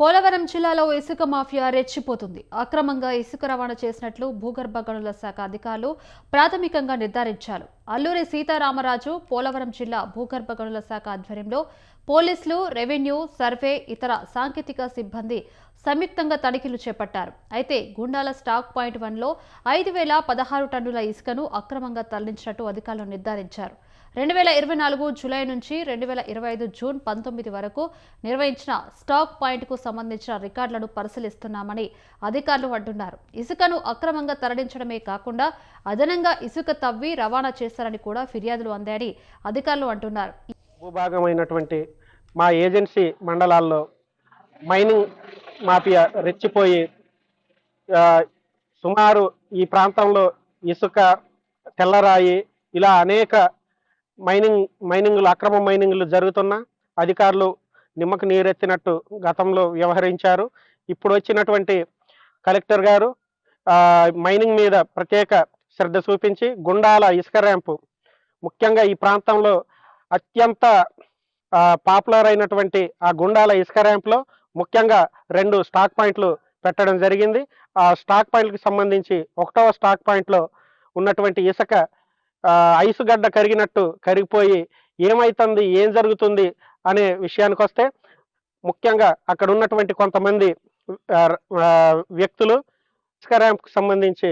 పోలవరం జిల్లాలో ఇసుక మాఫియా రెచ్చిపోతుంది. అక్రమంగా ఇసుక రవాణా చేసినట్లు భూగర్భ గనుల శాఖ అధికారులు ప్రాథమికంగా నిర్ధారించారు. అల్లూరి సీతారామరాజు పోలవరం జిల్లా భూగర్భ గనుల శాఖ ఆధ్వర్యంలో పోలీసులు, రెవెన్యూ, సర్వే, ఇతర సాంకేతిక సిబ్బంది సంయుక్తంగా తనిఖీలు చేపట్టారు. అయితే గుండాల స్టాక్ పాయింట్ 1లో 5,016 టన్నుల ఇసుకను అక్రమంగా తరలించినట్టు అధికారులు నిర్ధారించారు. 2024 జూలై నుంచి 2025 జూన్ 19 వరకు నిర్వహించిన స్టాక్ పాయింట్కు సంబంధించిన రికార్డులను పరిశీలిస్తున్నామని అధికారులు అంటున్నారు. ఇసుకను అక్రమంగా తరలించడమే కాకుండా అదనంగా ఇసుక తవ్వి రవాణా చేశారని కూడా ఫిర్యాదులు అందాయని అధికారులు అంటున్నారు. భూభాగమైనటువంటి మా ఏజెన్సీ మండలాల్లో మైనింగ్ మాఫియా రెచ్చిపోయి సుమారు ఈ ప్రాంతంలో ఇసుక, తెల్లరాయి ఇలా అనేక మైనింగ్లు అక్రమ మైనింగ్లు జరుగుతున్నా అధికారులు నిమ్మకు నీరెత్తినట్టు గతంలో వ్యవహరించారు. ఇప్పుడు వచ్చినటువంటి కలెక్టర్ గారు మైనింగ్ మీద ప్రత్యేక శ్రద్ధ చూపించి గుండాల ఇసుక ర్యాంపు ముఖ్యంగా ఈ ప్రాంతంలో అత్యంత పాపులర్ అయినటువంటి ఆ గుండాల ఇసుక ర్యాంప్లో ముఖ్యంగా 2 స్టాక్ పాయింట్లు పెట్టడం జరిగింది. ఆ స్టాక్ పాయింట్కి సంబంధించి 1వ స్టాక్ పాయింట్లో ఉన్నటువంటి ఇసుక ఐసు గడ్డ కరిగినట్టు కరిగిపోయి ఏమైతుంది, ఏం జరుగుతుంది అనే విషయానికి వస్తే ముఖ్యంగా అక్కడ ఉన్నటువంటి కొంతమంది వ్యక్తులు ఇసుక ర్యాంప్కి సంబంధించి